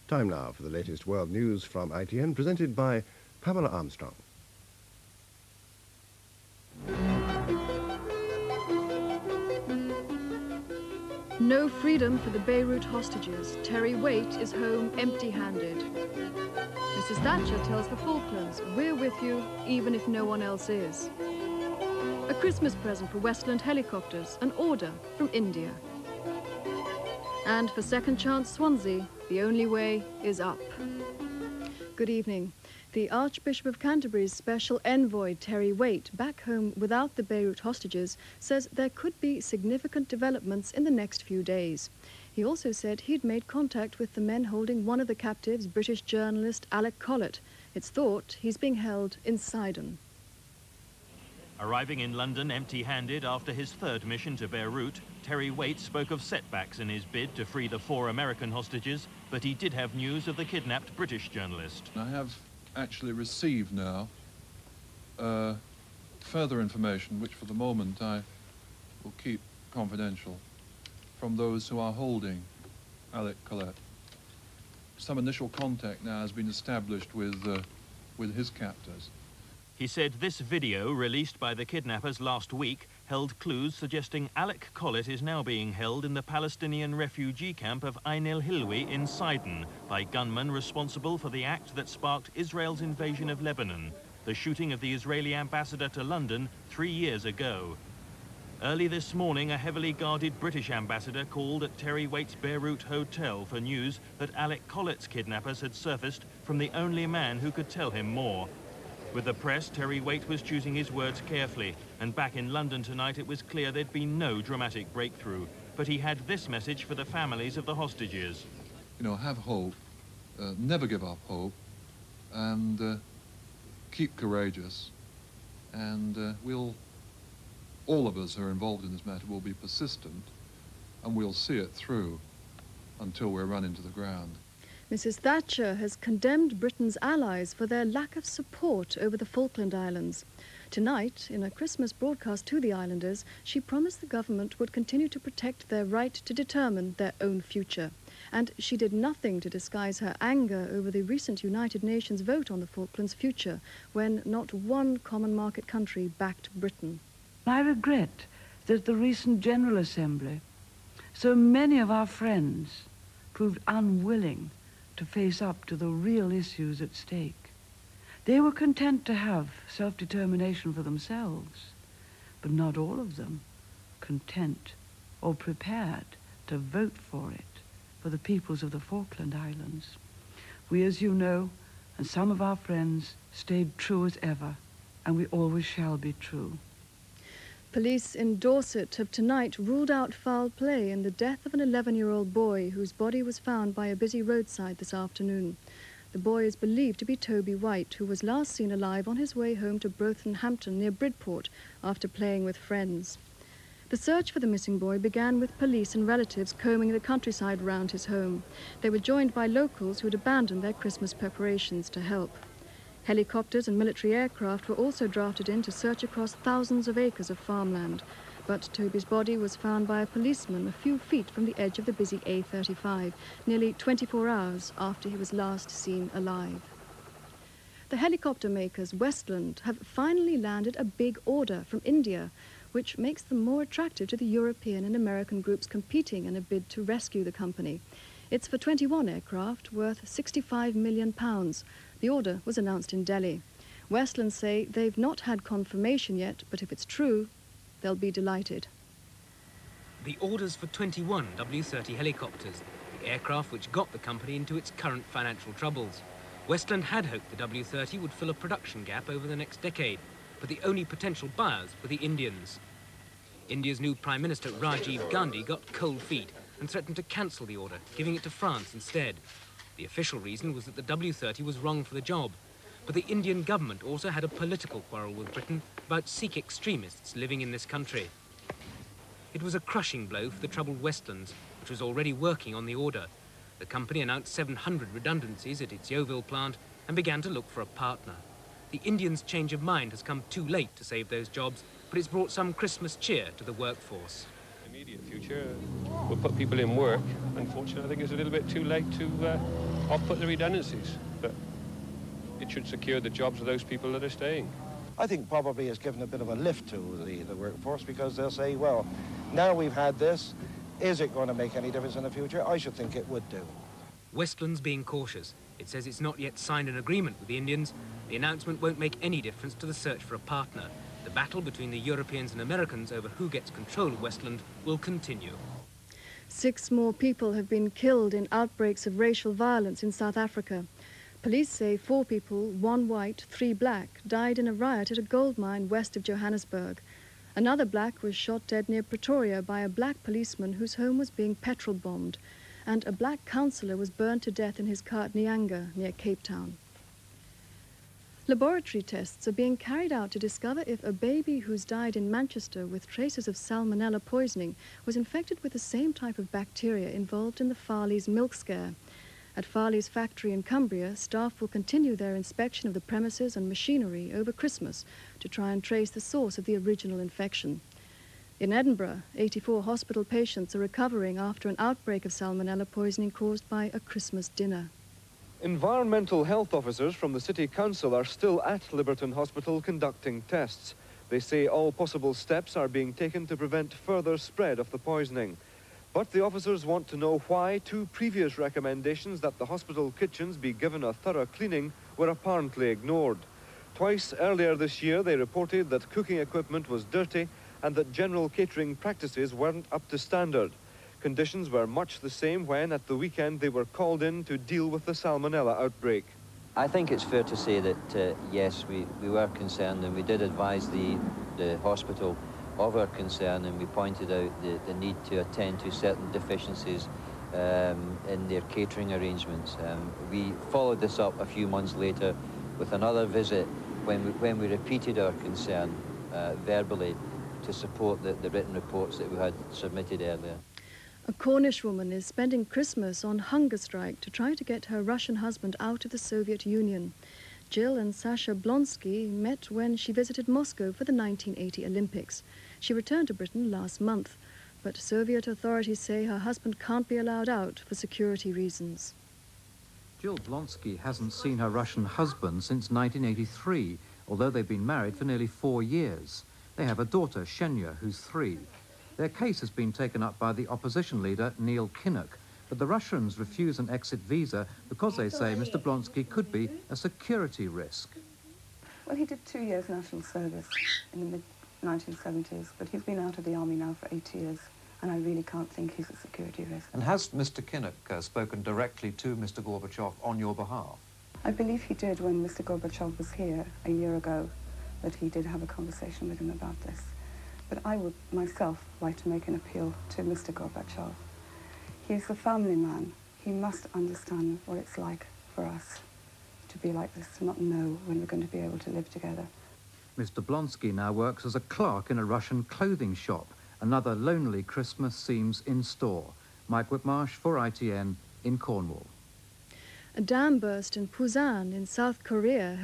Time now for the latest world news from ITN, presented by Pamela Armstrong. No freedom for the Beirut hostages. Terry Waite is home empty-handed. Mrs. Thatcher tells the Falklands, we're with you, even if no one else is. A Christmas present for Westland helicopters, an order from India. And for Second Chance Swansea, the only way is up. Good evening. The Archbishop of Canterbury's special envoy, Terry Waite, back home without the Beirut hostages, says there could be significant developments in the next few days. He also said he'd made contact with the men holding one of the captives, British journalist Alec Collett. It's thought he's being held in Sidon. Arriving in London empty-handed after his third mission to Beirut, Terry Waite spoke of setbacks in his bid to free the 4 American hostages, but he did have news of the kidnapped British journalist. I have actually received now further information, which for the moment I will keep confidential, from those who are holding Alec Collett. Some initial contact now has been established with his captors. He said this video, released by the kidnappers last week, held clues suggesting Alec Collett is now being held in the Palestinian refugee camp of Ain el-Hilwi in Sidon by gunmen responsible for the act that sparked Israel's invasion of Lebanon, the shooting of the Israeli ambassador to London 3 years ago. Early this morning, a heavily guarded British ambassador called at Terry Waite's Beirut hotel for news that Alec Collett's kidnappers had surfaced from the only man who could tell him more. With the press, Terry Waite was choosing his words carefully, and back in London tonight it was clear there'd been no dramatic breakthrough. But he had this message for the families of the hostages. You know, have hope, never give up hope, and keep courageous. And all of us who are involved in this matter will be persistent, and we'll see it through until we're run into the ground. Mrs. Thatcher has condemned Britain's allies for their lack of support over the Falkland Islands. Tonight, in a Christmas broadcast to the islanders, she promised the government would continue to protect their right to determine their own future. And she did nothing to disguise her anger over the recent United Nations vote on the Falklands' future, when not one common market country backed Britain. I regret that at the recent General Assembly, so many of our friends proved unwilling to face up to the real issues at stake. They were content to have self-determination for themselves, but not all of them content or prepared to vote for it for the peoples of the Falkland Islands. We, as you know, and some of our friends, stayed true as ever, and we always shall be true. Police in Dorset have tonight ruled out foul play in the death of an 11-year-old boy whose body was found by a busy roadside this afternoon. The boy is believed to be Toby White, who was last seen alive on his way home to Brothenhampton near Bridport after playing with friends. The search for the missing boy began with police and relatives combing the countryside around his home. They were joined by locals who had abandoned their Christmas preparations to help. Helicopters and military aircraft were also drafted in to search across thousands of acres of farmland. But Toby's body was found by a policeman a few feet from the edge of the busy A35, nearly 24 hours after he was last seen alive. The helicopter makers Westland have finally landed a big order from India, which makes them more attractive to the European and American groups competing in a bid to rescue the company. It's for 21 aircraft worth £65 million. The order was announced in Delhi. Westland say they've not had confirmation yet, but if it's true, they'll be delighted. The order's for 21 W-30 helicopters, the aircraft which got the company into its current financial troubles. Westland had hoped the W-30 would fill a production gap over the next decade, but the only potential buyers were the Indians. India's new Prime Minister Rajiv Gandhi got cold feet and threatened to cancel the order, giving it to France instead. The official reason was that the W-30 was wrong for the job, but the Indian government also had a political quarrel with Britain about Sikh extremists living in this country. It was a crushing blow for the troubled Westlands, which was already working on the order. The company announced 700 redundancies at its Yeovil plant and began to look for a partner. The Indians' change of mind has come too late to save those jobs, but it's brought some Christmas cheer to the workforce. Immediate future will put people in work. Unfortunately, I think it's a little bit too late to I've put the redundancies, but it should secure the jobs of those people that are staying. I think probably it's given a bit of a lift to the workforce, because they'll say, well, now we've had this, is it going to make any difference in the future? I should think it would do. Westland's being cautious. It says it's not yet signed an agreement with the Indians. The announcement won't make any difference to the search for a partner. The battle between the Europeans and Americans over who gets control of Westland will continue. 6 more people have been killed in outbreaks of racial violence in South Africa. Police say 4 people, 1 white, 3 black, died in a riot at a gold mine west of Johannesburg. Another black was shot dead near Pretoria by a black policeman whose home was being petrol bombed, and a black councillor was burned to death in his car at Nyanga, near Cape Town. Laboratory tests are being carried out to discover if a baby who's died in Manchester with traces of Salmonella poisoning was infected with the same type of bacteria involved in the Farley's milk scare. At Farley's factory in Cumbria, staff will continue their inspection of the premises and machinery over Christmas to try and trace the source of the original infection. In Edinburgh, 84 hospital patients are recovering after an outbreak of Salmonella poisoning caused by a Christmas dinner. Environmental health officers from the City Council are still at Liberton Hospital conducting tests. They say all possible steps are being taken to prevent further spread of the poisoning. But the officers want to know why 2 previous recommendations that the hospital kitchens be given a thorough cleaning were apparently ignored. Twice earlier this year, they reported that cooking equipment was dirty and that general catering practices weren't up to standard. Conditions were much the same when, at the weekend, they were called in to deal with the Salmonella outbreak. I think it's fair to say that, yes, we were concerned, and we did advise the hospital of our concern, and we pointed out the need to attend to certain deficiencies in their catering arrangements. We followed this up a few months later with another visit when we repeated our concern verbally to support the written reports that we had submitted earlier. A Cornish woman is spending Christmas on hunger strike to try to get her Russian husband out of the Soviet Union. Jill and Sasha Blonski met when she visited Moscow for the 1980 Olympics. She returned to Britain last month, but Soviet authorities say her husband can't be allowed out for security reasons. Jill Blonski hasn't seen her Russian husband since 1983, although they've been married for nearly 4 years. They have a daughter, Shenya, who's 3. Their case has been taken up by the opposition leader, Neil Kinnock, but the Russians refuse an exit visa because they say Mr. Blonski could be a security risk. Well, he did 2 years national service in the mid-1970s, but he's been out of the army now for 8 years, and I really can't think he's a security risk. And has Mr. Kinnock spoken directly to Mr. Gorbachev on your behalf? I believe he did when Mr. Gorbachev was here a year ago, that he did have a conversation with him about this. But I would myself like to make an appeal to Mr. Gorbachev. He's a family man. He must understand what it's like for us to be like this, to not know when we're going to be able to live together. Mr. Blonski now works as a clerk in a Russian clothing shop. Another lonely Christmas seems in store. Mike Whitmarsh for ITN in Cornwall. A dam burst in Busan in South Korea